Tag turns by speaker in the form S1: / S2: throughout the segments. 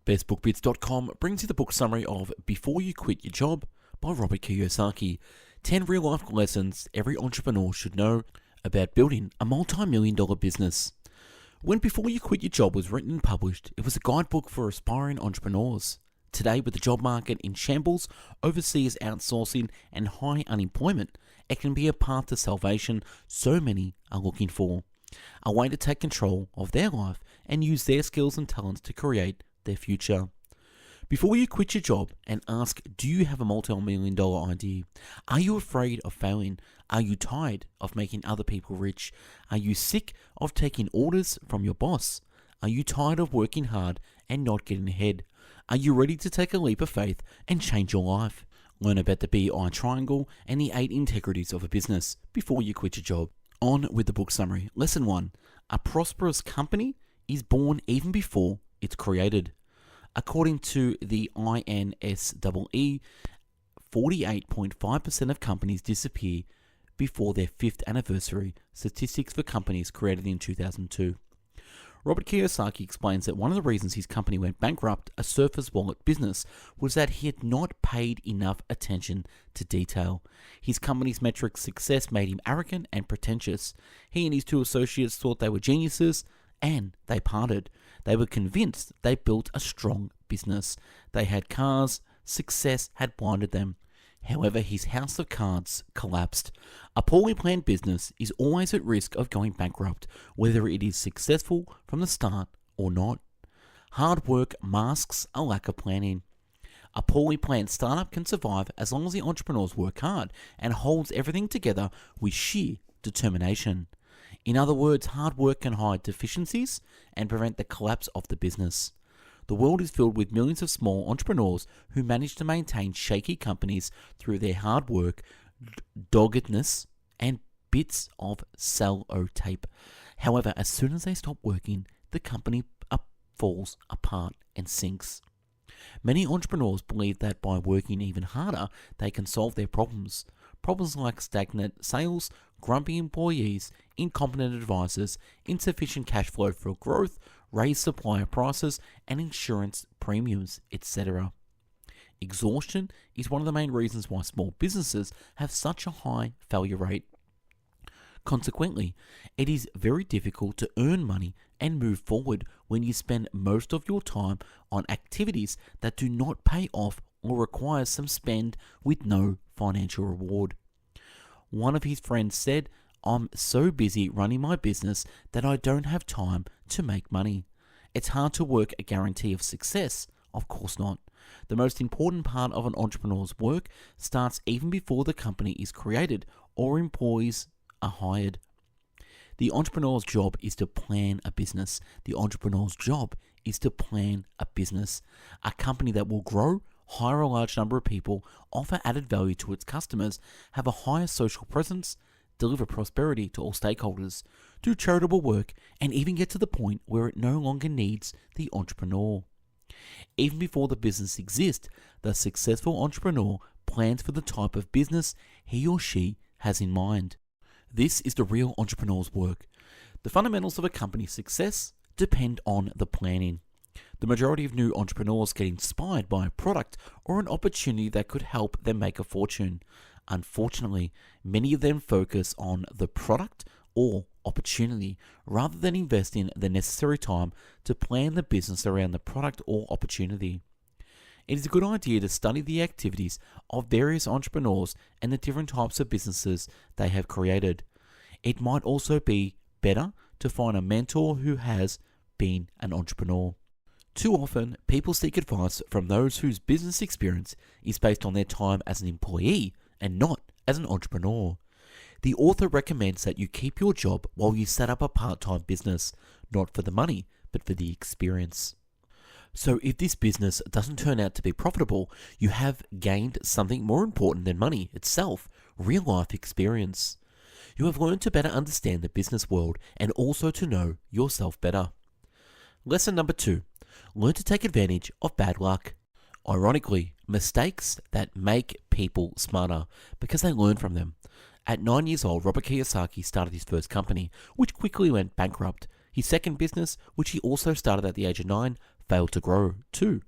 S1: bestbookbits.com brings you the book summary of Before You Quit Your Job by Robert Kiyosaki. 10 real-life lessons every entrepreneur should know about building a multi-million-dollar business. When Before You Quit Your Job was written and published, it was a guidebook for aspiring entrepreneurs. Today, with the job market in shambles, overseas outsourcing, and high unemployment, it can be a path to salvation so many are looking for. A way to take control of their life and use their skills and talents to create their future. Before you quit your job and ask, do you have a multi-million-dollar idea? Are you afraid of failing? Are you tired of making other people rich? Are you sick of taking orders from your boss? Are you tired of working hard and not getting ahead? Are you ready to take a leap of faith and change your life? Learn about the BI triangle and the 8 integrities of a business before you quit your job. On with the book summary. Lesson 1. A prosperous company is born even before it's created. According to the INSEE, 48.5% of companies disappear before their 5th anniversary, statistics for companies created in 2002. Robert Kiyosaki explains that one of the reasons his company went bankrupt, a surface wallet business, was that he had not paid enough attention to detail. His company's metric success made him arrogant and pretentious. He and his 2 associates thought they were geniuses, and they parted. They were convinced they built a strong business. They had cars. Success had blinded them. However, his house of cards collapsed. A poorly planned business is always at risk of going bankrupt, whether it is successful from the start or not. Hard work masks a lack of planning. A poorly planned startup can survive as long as the entrepreneurs work hard and holds everything together with sheer determination. In other words, hard work can hide deficiencies and prevent the collapse of the business. The world is filled with millions of small entrepreneurs who manage to maintain shaky companies through their hard work, doggedness, and bits of sellotape. However, as soon as they stop working, the company falls apart and sinks. Many entrepreneurs believe that by working even harder, they can solve their problems. Problems like stagnant sales, grumpy employees, incompetent advisors, insufficient cash flow for growth, raised supplier prices, and insurance premiums, etc. Exhaustion is one of the main reasons why small businesses have such a high failure rate. Consequently, it is very difficult to earn money and move forward when you spend most of your time on activities that do not pay off or require some spend with no financial reward. One of his friends said, "I'm so busy running my business that I don't have time to make money." It's hard to work a guarantee of success. Of course not. The most important part of an entrepreneur's work starts even before the company is created or employees are hired. The entrepreneur's job is to plan a business. The entrepreneur's job is to plan a business. A company that will grow, hire a large number of people, offer added value to its customers, have a higher social presence, deliver prosperity to all stakeholders, do charitable work, and even get to the point where it no longer needs the entrepreneur. Even before the business exists, the successful entrepreneur plans for the type of business he or she has in mind. This is the real entrepreneur's work. The fundamentals of a company's success depend on the planning. The majority of new entrepreneurs get inspired by a product or an opportunity that could help them make a fortune. Unfortunately, many of them focus on the product or opportunity rather than investing the necessary time to plan the business around the product or opportunity. It is a good idea to study the activities of various entrepreneurs and the different types of businesses they have created. It might also be better to find a mentor who has been an entrepreneur. Too often, people seek advice from those whose business experience is based on their time as an employee and not as an entrepreneur. The author recommends that you keep your job while you set up a part-time business, not for the money, but for the experience. So if this business doesn't turn out to be profitable, you have gained something more important than money itself, real-life experience. You have learned to better understand the business world and also to know yourself better. Lesson number 2. Learn to take advantage of bad luck. Ironically, mistakes that make people smarter because they learn from them. At 9 years old, Robert Kiyosaki started his first company, which quickly went bankrupt. His second business, which he also started at the age of 9, fail to grow. 2.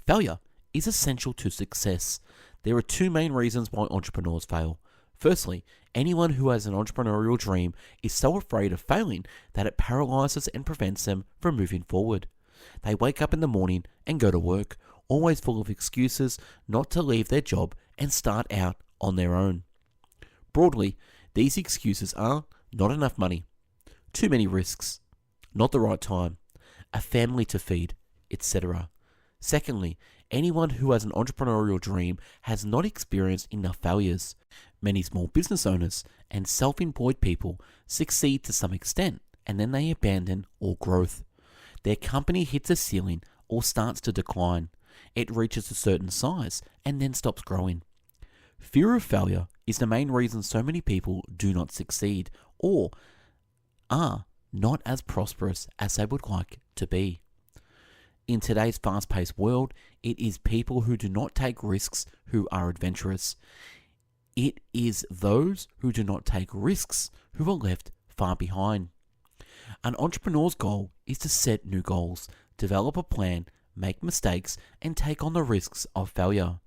S1: Failure is essential to success. There are 2 main reasons why entrepreneurs fail. Firstly, anyone who has an entrepreneurial dream is so afraid of failing that it paralyzes and prevents them from moving forward. They wake up in the morning and go to work, always full of excuses not to leave their job and start out on their own. Broadly, these excuses are not enough money, too many risks, not the right time, a family to feed, etc. Secondly, anyone who has an entrepreneurial dream has not experienced enough failures. Many small business owners and self-employed people succeed to some extent and then they abandon all growth. Their company hits a ceiling or starts to decline. It reaches a certain size and then stops growing. Fear of failure is the main reason so many people do not succeed or are not as prosperous as they would like to be. In today's fast-paced world, it is people who do not take risks who are adventurous. It is those who do not take risks who are left far behind. An entrepreneur's goal is to set new goals, develop a plan, make mistakes, and take on the risks of failure.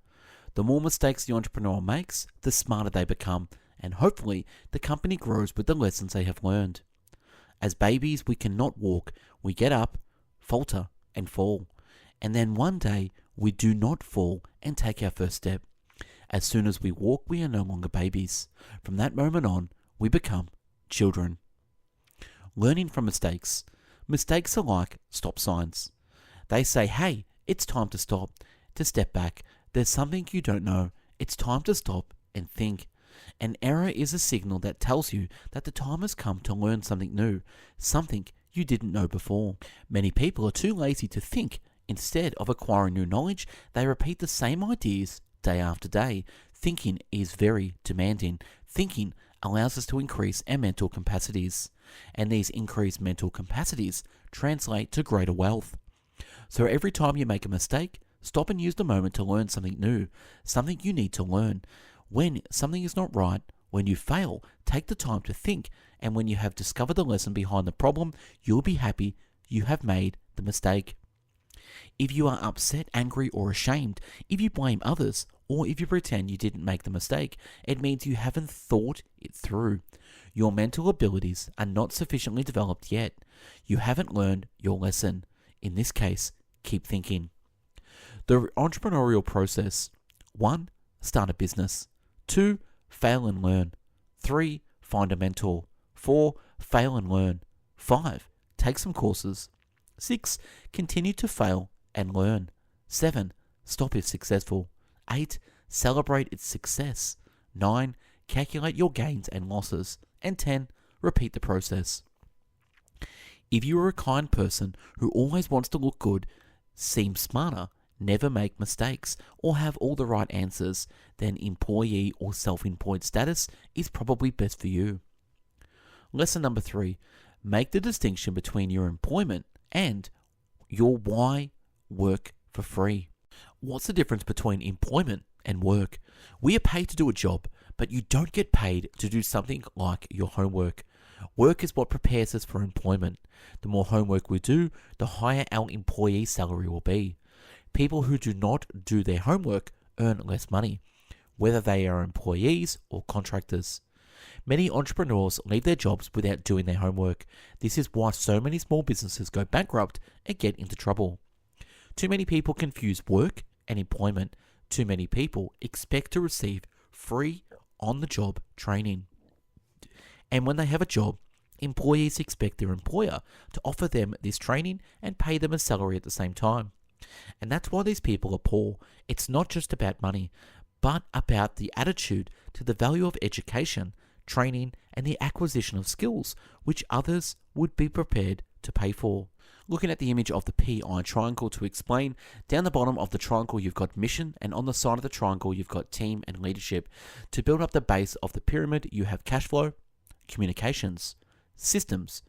S1: The more mistakes the entrepreneur makes, the smarter they become, and hopefully the company grows with the lessons they have learned. As babies, we cannot walk. We get up, falter, and fall. And then one day, we do not fall and take our first step. As soon as we walk, we are no longer babies. From that moment on, we become children. Learning from mistakes. Mistakes are like stop signs. They say, hey, it's time to stop, to step back. There's something you don't know. It's time to stop and think. An error is a signal that tells you that the time has come to learn something new, something you didn't know before. Many people are too lazy to think. Instead of acquiring new knowledge, they repeat the same ideas day after day. Thinking is very demanding. Thinking allows us to increase our mental capacities, and these increased mental capacities translate to greater wealth. So every time you make a mistake, stop and use the moment to learn something new, something you need to learn. When something is not right, when you fail, take the time to think, and when you have discovered the lesson behind the problem, you'll be happy you have made the mistake. If you are upset, angry, or ashamed, if you blame others, or if you pretend you didn't make the mistake, it means you haven't thought it through. Your mental abilities are not sufficiently developed yet. You haven't learned your lesson. In this case, keep thinking. The entrepreneurial process. 1. Start a business. 2. Fail and learn. 3. Find a mentor. 4. Fail and learn. 5. Take some courses. 6. Continue to fail and learn. 7. Stop if successful. 8. Celebrate its success. 9. Calculate your gains and losses. And 10. Repeat the process. If you are a kind person who always wants to look good, seem smarter, never make mistakes, or have all the right answers, then employee or self-employed status is probably best for you. Lesson number 3. Make the distinction between your employment and your why work for free. What's the difference between employment and work? We are paid to do a job, but you don't get paid to do something like your homework. Work is what prepares us for employment. The more homework we do, the higher our employee salary will be. People who do not do their homework earn less money, whether they are employees or contractors. Many entrepreneurs leave their jobs without doing their homework. This is why so many small businesses go bankrupt and get into trouble. Too many people confuse work and employment. Too many people expect to receive free on-the-job training. And when they have a job, employees expect their employer to offer them this training and pay them a salary at the same time. And that's why these people are poor. It's not just about money, but about the attitude to the value of education, training, and the acquisition of skills, which others would be prepared to pay for. Looking at the image of the PI triangle to explain, down the bottom of the triangle you've got mission, and on the side of the triangle you've got team and leadership. To build up the base of the pyramid, you have cash flow, communications, systems,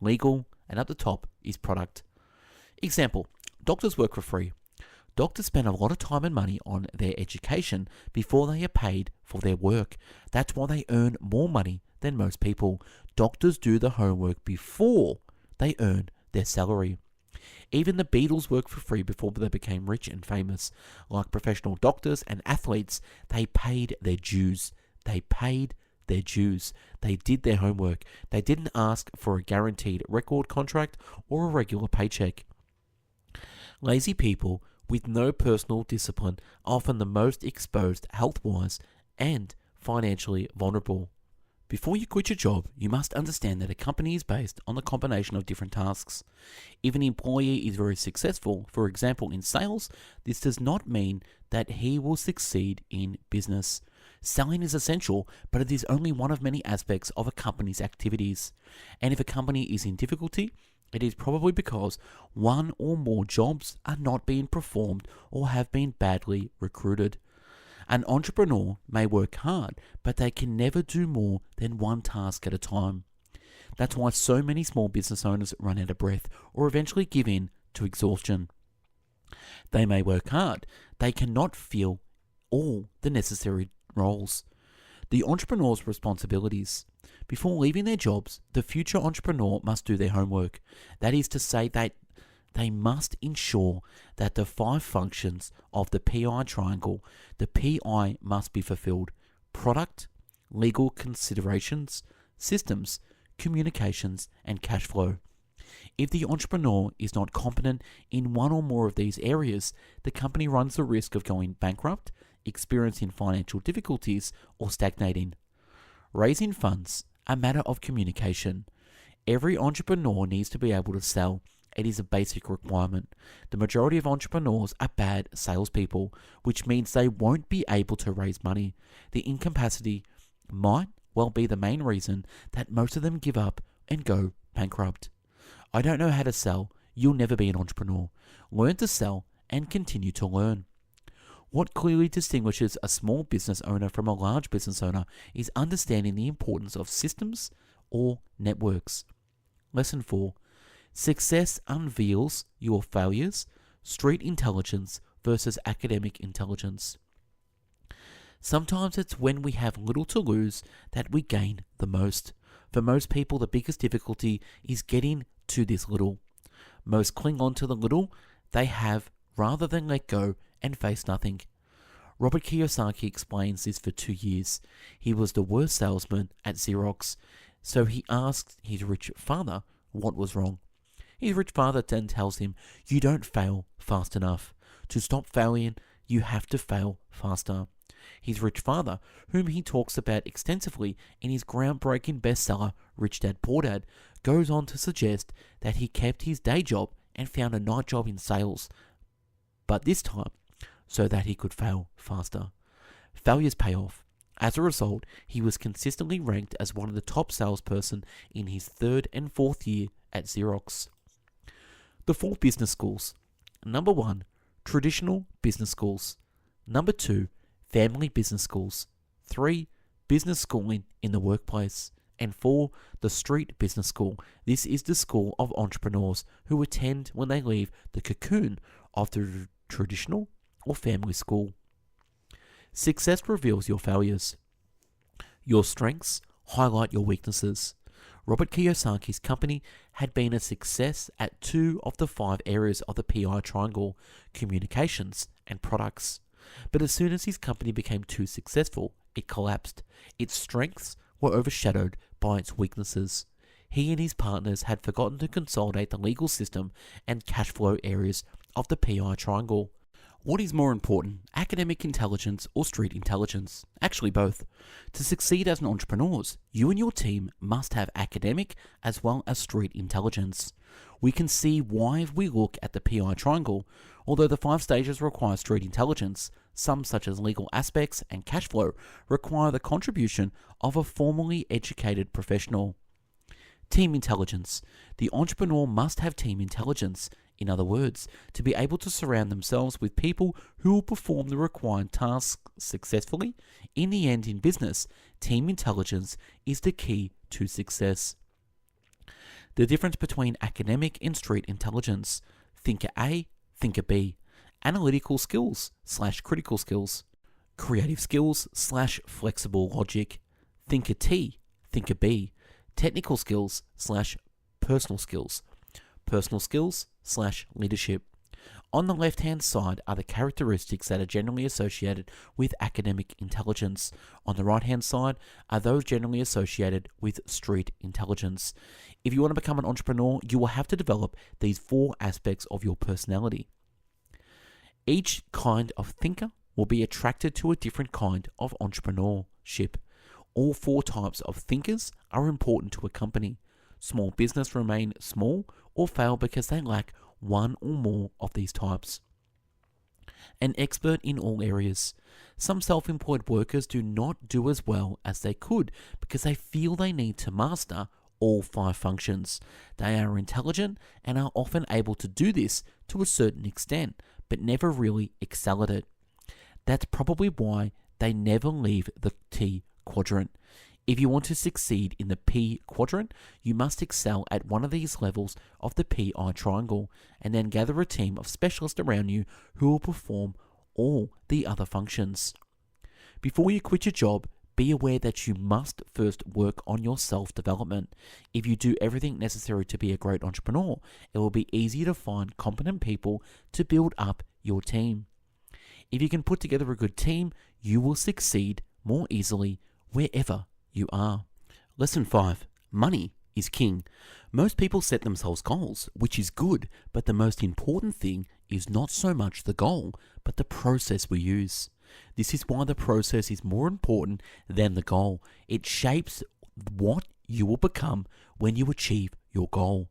S1: legal, and at the top is product. Example, doctors work for free. Doctors spend a lot of time and money on their education before they are paid for their work. That's why they earn more money than most people. Doctors do the homework before they earn their salary. Even the Beatles worked for free before they became rich and famous. Like professional doctors and athletes, they paid their dues. They paid their dues. They did their homework. They didn't ask for a guaranteed record contract or a regular paycheck. Lazy people with no personal discipline are often the most exposed health-wise and financially vulnerable. Before you quit your job, you must understand that a company is based on the combination of different tasks. If an employee is very successful, for example in sales, this does not mean that he will succeed in business. Selling is essential, but it is only one of many aspects of a company's activities. And if a company is in difficulty, it is probably because one or more jobs are not being performed or have been badly recruited. An entrepreneur may work hard, but they can never do more than one task at a time. That's why so many small business owners run out of breath or eventually give in to exhaustion. They may work hard, they cannot fill all the necessary roles. The entrepreneur's responsibilities. Before leaving their jobs, the future entrepreneur must do their homework. That is to say that they must ensure that the 5 functions of the PI triangle, the PI must be fulfilled: product, legal considerations, systems, communications, and cash flow. If the entrepreneur is not competent in one or more of these areas, the company runs the risk of going bankrupt, experiencing financial difficulties, or stagnating. Raising funds, a matter of communication. Every entrepreneur needs to be able to sell. It is a basic requirement. The majority of entrepreneurs are bad salespeople, which means they won't be able to raise money. The incapacity might well be the main reason that most of them give up and go bankrupt. I don't know how to sell. You'll never be an entrepreneur. Learn to sell and continue to learn. What clearly distinguishes a small business owner from a large business owner is understanding the importance of systems or networks. Lesson 4. Success unveils your failures, street intelligence versus academic intelligence. Sometimes it's when we have little to lose that we gain the most. For most people, the biggest difficulty is getting to this little. Most cling on to the little they have rather than let go and face nothing. Robert Kiyosaki explains this for 2 years. He was the worst salesman at Xerox, so he asked his rich father what was wrong. His rich father then tells him, "You don't fail fast enough. To stop failing, you have to fail faster." His rich father, whom he talks about extensively in his groundbreaking bestseller, Rich Dad Poor Dad, goes on to suggest that he kept his day job and found a night job in sales, but this time so that he could fail faster. Failures pay off. As a result, he was consistently ranked as one of the top salesperson in his 3rd and 4th year at Xerox. The 4 business schools. Number 1, traditional business schools. Number 2, family business schools. 3, business schooling in the workplace. And 4, the street business school. This is the school of entrepreneurs who attend when they leave the cocoon of the traditional or family school. Success reveals your failures. Your strengths highlight your weaknesses. Robert Kiyosaki's company had been a success at 2 of the 5 areas of the PI triangle: communications and products. But as soon as his company became too successful, it collapsed. Its strengths were overshadowed by its weaknesses. He and his partners had forgotten to consolidate the legal system and cash flow areas of the PI triangle. What is more important, academic intelligence or street intelligence? Actually both. To succeed as an entrepreneur, you and your team must have academic as well as street intelligence. We can see why if we look at the PI triangle. Although the 5 stages require street intelligence, some such as legal aspects and cash flow require the contribution of a formally educated professional. Team intelligence. The entrepreneur must have team intelligence. In other words, to be able to surround themselves with people who will perform the required tasks successfully. In the end, in business, team intelligence is the key to success. The difference between academic and street intelligence. Thinker A, thinker B. Analytical skills / critical skills. Creative skills / flexible logic. Thinker T, thinker B. Technical skills / personal skills. Personal skills business/leadership. On the left-hand side are the characteristics that are generally associated with academic intelligence. On the right-hand side are those generally associated with street intelligence. If you want to become an entrepreneur, you will have to develop these 4 aspects of your personality. Each kind of thinker will be attracted to a different kind of entrepreneurship. All 4 types of thinkers are important to a company. Small business remain small or fail because they lack one or more of these types. An expert in all areas. Some self-employed workers do not do as well as they could because they feel they need to master all 5 functions. They are intelligent and are often able to do this to a certain extent, but never really excel at it. That's probably why they never leave the T quadrant. If you want to succeed in the P quadrant, you must excel at one of these levels of the PI triangle, and then gather a team of specialists around you who will perform all the other functions. Before you quit your job, be aware that you must first work on your self-development. If you do everything necessary to be a great entrepreneur, it will be easy to find competent people to build up your team. If you can put together a good team, you will succeed more easily wherever you are. Lesson 5. Money is king. Most people set themselves goals, which is good, but the most important thing is not so much the goal, but the process we use. This is why the process is more important than the goal. It shapes what you will become when you achieve your goal.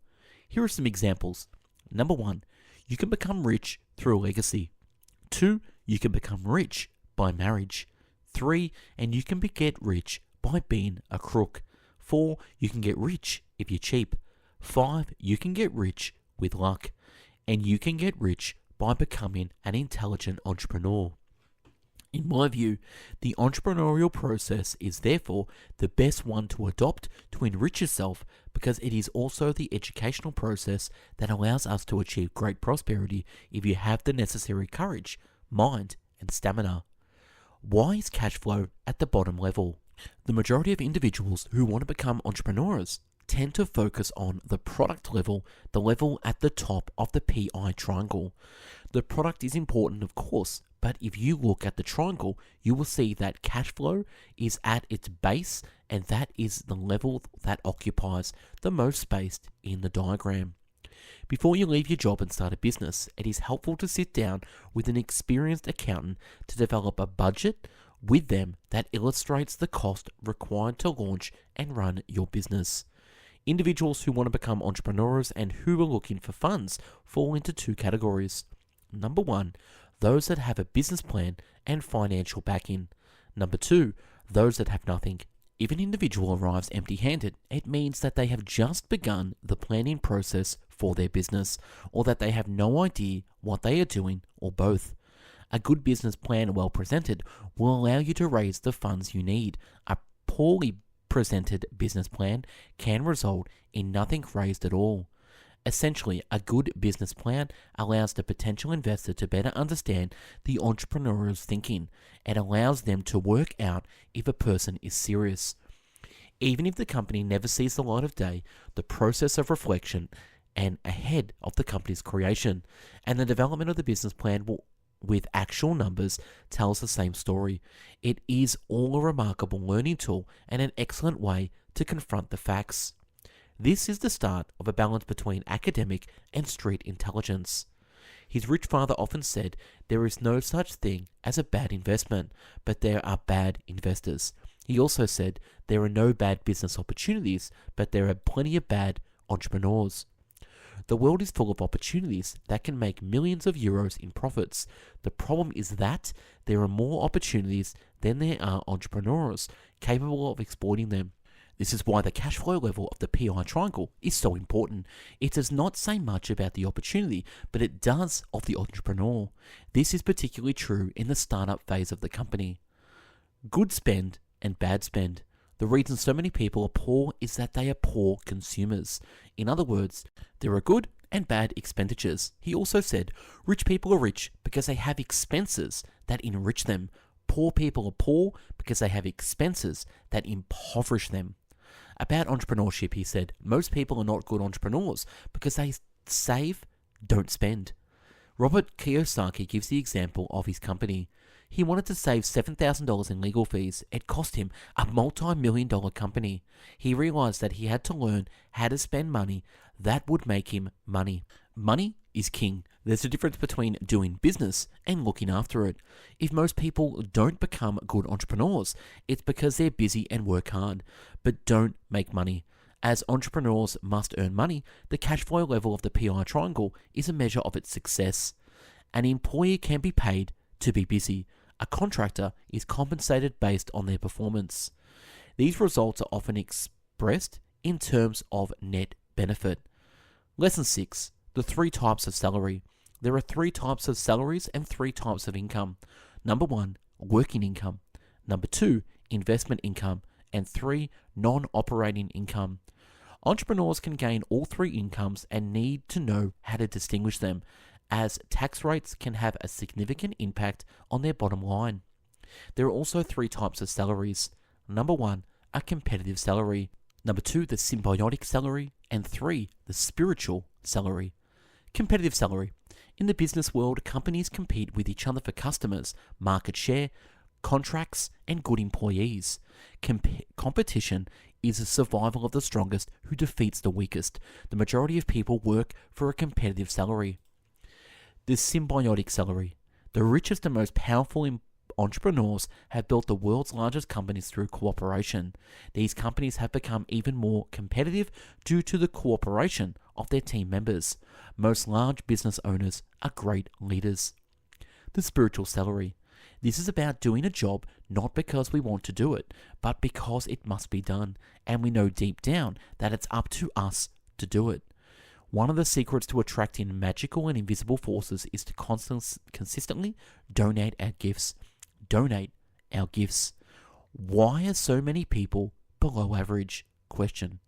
S1: Here are some examples. Number 1, you can become rich through a legacy. 2, you can become rich by marriage. 3, and you can get rich by being a crook. 4, you can get rich if you're cheap. 5, you can get rich with luck. And you can get rich by becoming an intelligent entrepreneur. In my view, the entrepreneurial process is therefore the best one to adopt to enrich yourself, because it is also the educational process that allows us to achieve great prosperity if you have the necessary courage, mind, and stamina. Why is cash flow at the bottom level? The majority of individuals who want to become entrepreneurs tend to focus on the product level, the level at the top of the PI triangle. The product is important, of course, but if you look at the triangle, you will see that cash flow is at its base, and that is the level that occupies the most space in the diagram. Before you leave your job and start a business, it is helpful to sit down with an experienced accountant to develop a budget with them that illustrates the cost required to launch and run your business. Individuals who want to become entrepreneurs and who are looking for funds fall into 2 categories. Number 1, those that have a business plan and financial backing. Number 2, those that have nothing. If an individual arrives empty-handed, it means that they have just begun the planning process for their business, or that they have no idea what they are doing, or both. A good business plan, well presented, will allow you to raise the funds you need. A poorly presented business plan can result in nothing raised at all. Essentially, a good business plan allows the potential investor to better understand the entrepreneur's thinking, and allows them to work out if a person is serious. Even if the company never sees the light of day, the process of reflection and ahead of the company's creation and the development of the business plan with actual numbers tells the same story. It is all a remarkable learning tool and an excellent way to confront the facts. This is the start of a balance between academic and street intelligence. His rich father often said, "There is no such thing as a bad investment, but there are bad investors." He also said, "There are no bad business opportunities, but there are plenty of bad entrepreneurs." The world is full of opportunities that can make millions of euros in profits. The problem is that there are more opportunities than there are entrepreneurs capable of exploiting them. This is why the cash flow level of the PI triangle is so important. It does not say much about the opportunity, but it does of the entrepreneur. This is particularly true in the startup phase of the company. Good spend and bad spend. The reason so many people are poor is that they are poor consumers. In other words, there are good and bad expenditures. He also said, rich people are rich because they have expenses that enrich them. Poor people are poor because they have expenses that impoverish them. About entrepreneurship, he said, most people are not good entrepreneurs because they save don't spend. Robert Kiyosaki gives the example of his company. He wanted to save $7,000 in legal fees. It cost him a multi-million-dollar company. He realized that he had to learn how to spend money that would make him money. Money is king. There's a difference between doing business and looking after it. If most people don't become good entrepreneurs, it's because they're busy and work hard, but don't make money. As entrepreneurs must earn money, the cash flow level of the PI triangle is a measure of its success. An employee can be paid to be busy. A contractor is compensated based on their performance. These results are often expressed in terms of net benefit. Lesson 6. The 3 types of salary. There are 3 types of salaries and 3 types of income. Number 1, working income. Number 2, investment income. And 3, non-operating income. Entrepreneurs can gain all 3 incomes and need to know how to distinguish them, as tax rates can have a significant impact on their bottom line. There are also 3 types of salaries. Number 1, a competitive salary. Number 2, the symbiotic salary. And 3, the spiritual salary. Competitive salary. In the business world, companies compete with each other for customers, market share, contracts, and good employees. Competition is the survival of the strongest who defeats the weakest. The majority of people work for a competitive salary. The symbiotic salary. The richest and most powerful entrepreneurs have built the world's largest companies through cooperation. These companies have become even more competitive due to the cooperation of their team members. Most large business owners are great leaders. The spiritual salary. This is about doing a job not because we want to do it, but because it must be done, and we know deep down that it's up to us to do it. One of the secrets to attracting magical and invisible forces is to consistently donate our gifts. Donate our gifts. Why are so many people below average? Question.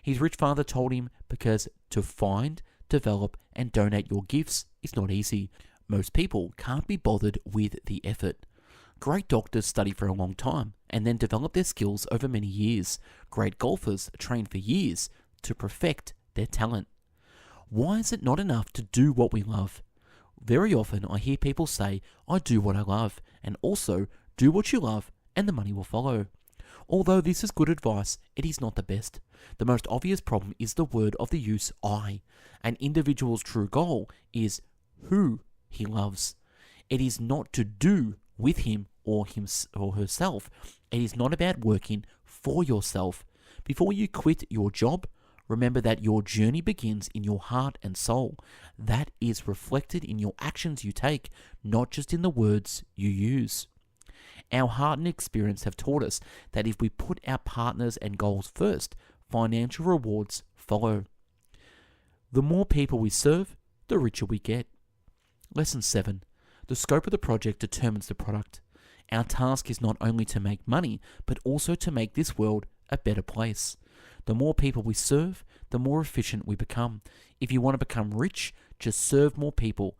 S1: His rich father told him because to find, develop, and donate your gifts is not easy. Most people can't be bothered with the effort. Great doctors study for a long time and then develop their skills over many years. Great golfers train for years to perfect their talent. Why is it not enough to do what we love? Very often I hear people say, I do what I love, and also do what you love and the money will follow. Although this is good advice, it is not the best. The most obvious problem is the word of the use I. An individual's true goal is who he loves. It is not to do with him or herself. It is not about working for yourself. Before you quit your job, remember that your journey begins in your heart and soul. That is reflected in your actions you take, not just in the words you use. Our heart and experience have taught us that if we put our partners and goals first, financial rewards follow. The more people we serve, the richer we get. Lesson 7. The scope of the project determines the product. Our task is not only to make money, but also to make this world a better place. The more people we serve, the more efficient we become. If you want to become rich, just serve more people.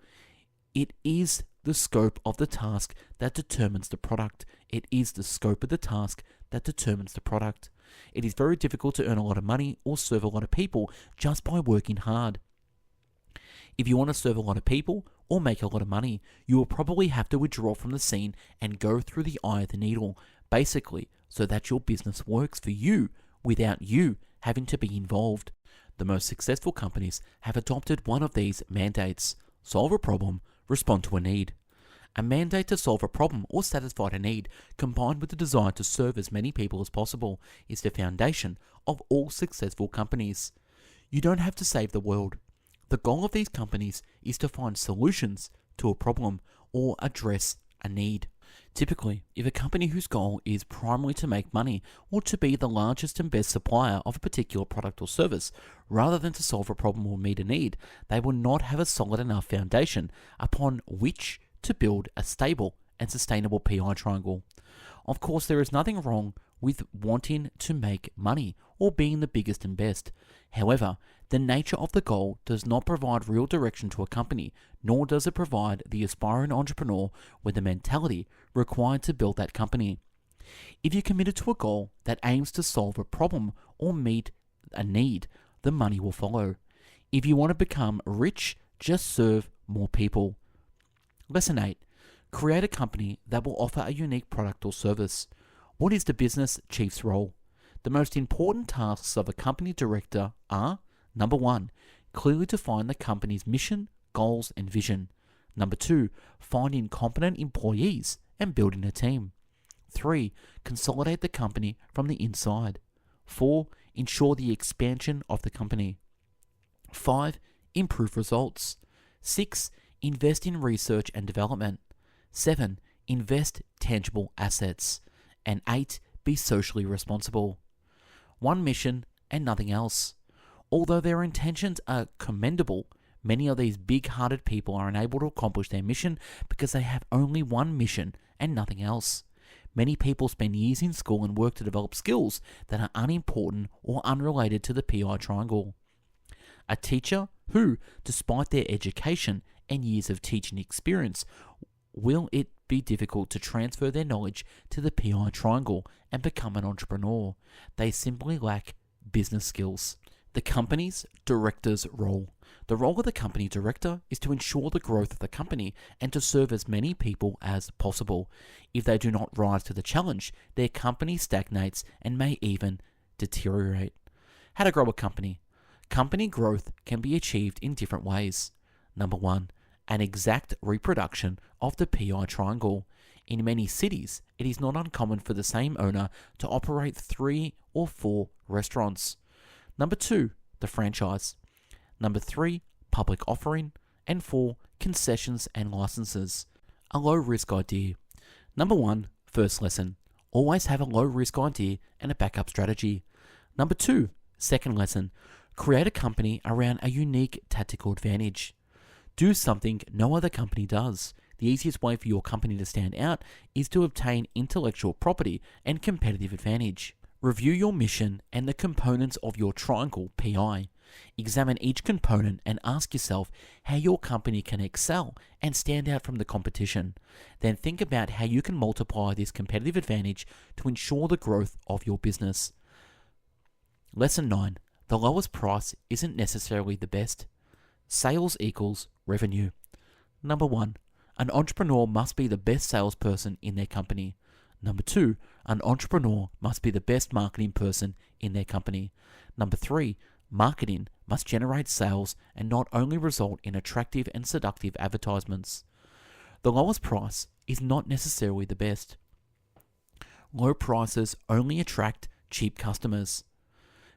S1: It is the scope of the task that determines the product. It is the scope of the task that determines the product. It is very difficult to earn a lot of money or serve a lot of people just by working hard. If you want to serve a lot of people or make a lot of money, you will probably have to withdraw from the scene and go through the eye of the needle, basically so that your business works for you without you having to be involved. The most successful companies have adopted one of these mandates: solve a problem, respond to a need. A mandate to solve a problem or satisfy a need, combined with the desire to serve as many people as possible, is the foundation of all successful companies. You don't have to save the world. The goal of these companies is to find solutions to a problem or address a need. Typically, if a company whose goal is primarily to make money or to be the largest and best supplier of a particular product or service, rather than to solve a problem or meet a need, they will not have a solid enough foundation upon which to build a stable and sustainable PI triangle. Of course, there is nothing wrong with wanting to make money or being the biggest and best. However, the nature of the goal does not provide real direction to a company, nor does it provide the aspiring entrepreneur with the mentality required to build that company. If you're committed to a goal that aims to solve a problem or meet a need, the money will follow. If you want to become rich, just serve more people. Lesson 8. Create a company that will offer a unique product or service. What is the business chief's role? The most important tasks of a company director are: number 1, clearly define the company's mission, goals, and vision. Number 2, finding competent employees and building a team. 3, consolidate the company from the inside. 4, ensure the expansion of the company. 5, improve results. 6, invest in research and development. 7, invest tangible assets. And 8, be socially responsible. One mission and nothing else. Although their intentions are commendable, many of these big-hearted people are unable to accomplish their mission because they have only one mission and nothing else. Many people spend years in school and work to develop skills that are unimportant or unrelated to the PI triangle. A teacher who, despite their education and years of teaching experience, will it be difficult to transfer their knowledge to the PI triangle and become an entrepreneur. They simply lack business skills. The company's director's role. The role of the company director is to ensure the growth of the company and to serve as many people as possible. If they do not rise to the challenge, their company stagnates and may even deteriorate. How to grow a company. Company growth can be achieved in different ways. Number 1, an exact reproduction of the PI triangle. In many cities, it is not uncommon for the same owner to operate 3 or 4 restaurants. Number 2, the franchise. Number 3, public offering. And 4, concessions and licenses. A low-risk idea. Number 1, first lesson. Always have a low-risk idea and a backup strategy. Number 2, second lesson. Create a company around a unique tactical advantage. Do something no other company does. The easiest way for your company to stand out is to obtain intellectual property and competitive advantage. Review your mission and the components of your triangle PI. Examine each component and ask yourself how your company can excel and stand out from the competition. Then think about how you can multiply this competitive advantage to ensure the growth of your business. Lesson 9. The lowest price isn't necessarily the best. Sales equals revenue. Number 1. An entrepreneur must be the best salesperson in their company. Number 2, an entrepreneur must be the best marketing person in their company. Number 3, marketing must generate sales and not only result in attractive and seductive advertisements. The lowest price is not necessarily the best. Low prices only attract cheap customers.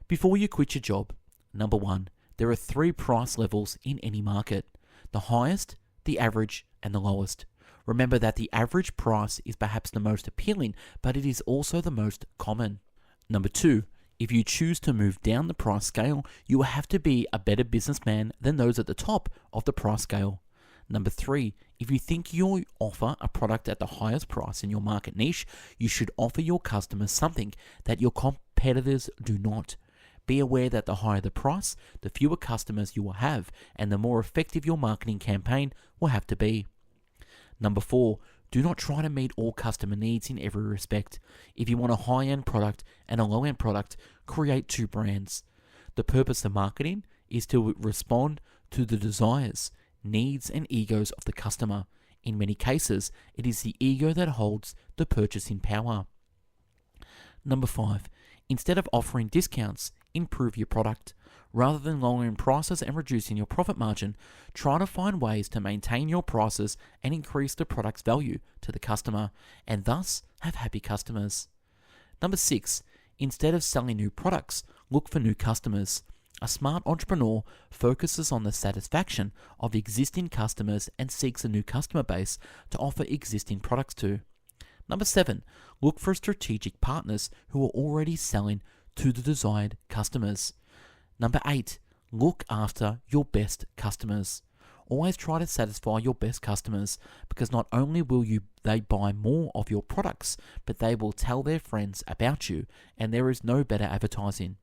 S1: Before you quit your job, number 1, there are 3 price levels in any market: the highest, the average, and the lowest. Remember that the average price is perhaps the most appealing, but it is also the most common. Number 2, if you choose to move down the price scale, you will have to be a better businessman than those at the top of the price scale. Number 3, if you think you'll offer a product at the highest price in your market niche, you should offer your customers something that your competitors do not. Be aware that the higher the price, the fewer customers you will have, and the more effective your marketing campaign will have to be. Number 4, do not try to meet all customer needs in every respect. If you want a high-end product and a low-end product, create 2 brands. The purpose of marketing is to respond to the desires, needs, and egos of the customer. In many cases, it is the ego that holds the purchasing power. Number 5, instead of offering discounts, improve your product. Rather than lowering prices and reducing your profit margin, try to find ways to maintain your prices and increase the product's value to the customer, and thus have happy customers. Number 6, instead of selling new products, look for new customers. A smart entrepreneur focuses on the satisfaction of existing customers and seeks a new customer base to offer existing products to. Number 7, look for strategic partners who are already selling to the desired customers. Number 8, look after your best customers. Always try to satisfy your best customers, because not only will they buy more of your products, but they will tell their friends about you, and there is no better advertising.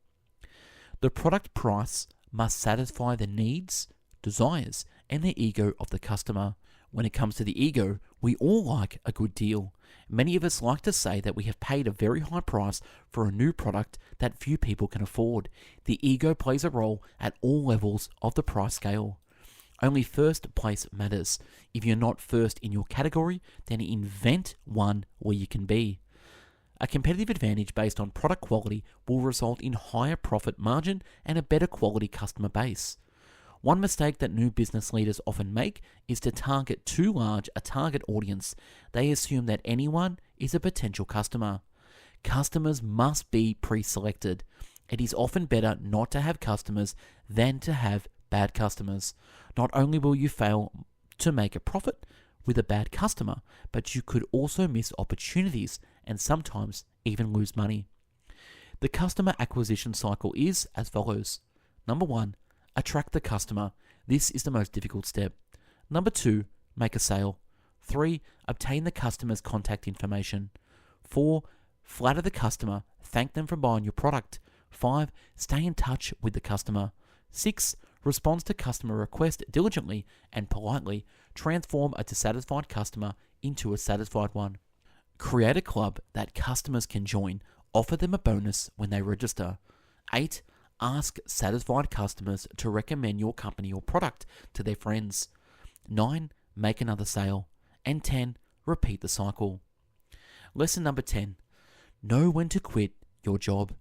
S1: The product price must satisfy the needs, desires, and the ego of the customer. When it comes to the ego, we all like a good deal. Many of us like to say that we have paid a very high price for a new product that few people can afford. The ego plays a role at all levels of the price scale. Only first place matters. If you're not first in your category, then invent one where you can be. A competitive advantage based on product quality will result in higher profit margin and a better quality customer base. One mistake that new business leaders often make is to target too large a target audience. They assume that anyone is a potential customer. Customers must be pre-selected. It is often better not to have customers than to have bad customers. Not only will you fail to make a profit with a bad customer, but you could also miss opportunities and sometimes even lose money. The customer acquisition cycle is as follows. Number 1, attract the customer. This is the most difficult step. Number 2, make a sale. 3, obtain the customer's contact information. 4, flatter the customer. Thank them for buying your product. 5, stay in touch with the customer. 6, respond to customer request diligently and politely. Transform a dissatisfied customer into a satisfied one. Create a club that customers can join. Offer them a bonus when they register. 8, ask satisfied customers to recommend your company or product to their friends. 9, make another sale. And 10, repeat the cycle. Lesson number 10. Know when to quit your job.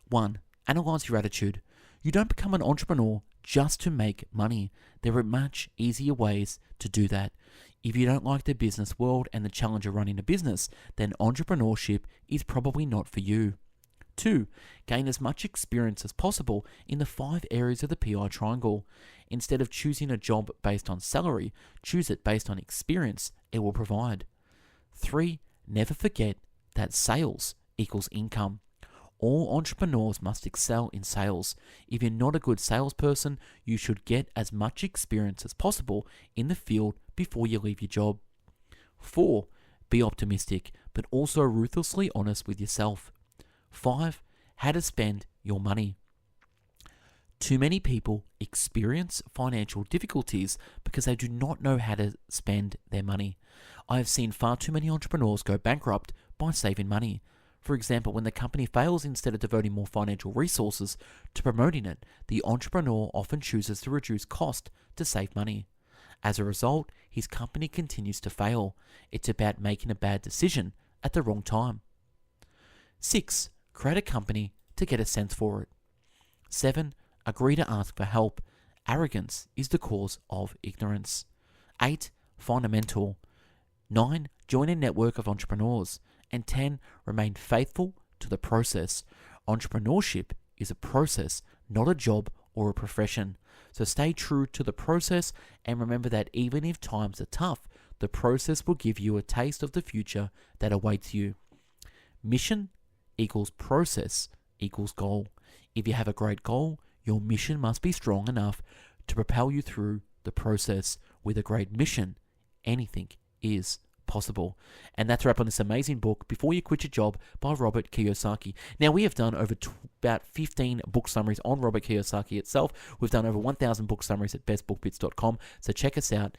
S1: 1, analyze your attitude. You don't become an entrepreneur just to make money. There are much easier ways to do that. If you don't like the business world and the challenge of running a business, then entrepreneurship is probably not for you. 2, gain as much experience as possible in the 5 areas of the PI triangle. Instead of choosing a job based on salary, choose it based on experience it will provide. 3, never forget that sales equals income. All entrepreneurs must excel in sales. If you're not a good salesperson, you should get as much experience as possible in the field before you leave your job. 4, be optimistic, but also ruthlessly honest with yourself. 5, how to spend your money. Too many people experience financial difficulties because they do not know how to spend their money. I have seen far too many entrepreneurs go bankrupt by saving money. For example, when the company fails, instead of devoting more financial resources to promoting it, the entrepreneur often chooses to reduce cost to save money. As a result, his company continues to fail. It's about making a bad decision at the wrong time. 6, create a company to get a sense for it. 7, agree to ask for help. Arrogance is the cause of ignorance. 8, find a mentor. 9, join a network of entrepreneurs. And 10, remain faithful to the process. Entrepreneurship is a process, not a job or a profession. So stay true to the process and remember that even if times are tough, the process will give you a taste of the future that awaits you. Mission equals process equals goal. If you have a great goal, your mission must be strong enough to propel you through the process. With a great mission, anything is possible. And that's a wrap on this amazing book, Before You Quit Your Job by Robert Kiyosaki. Now, we have done over about 15 book summaries on Robert Kiyosaki itself. We've done over 1,000 book summaries at bestbookbits.com. So check us out.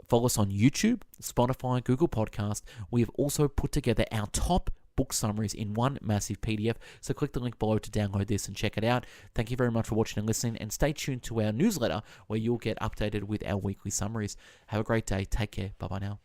S1: Follow us on YouTube, Spotify, Google Podcast. We have also put together our top book summaries in one massive PDF. So click the link below to download this and check it out. Thank you very much for watching and listening, and stay tuned to our newsletter where you'll get updated with our weekly summaries. Have a great day. Take care. Bye-bye now.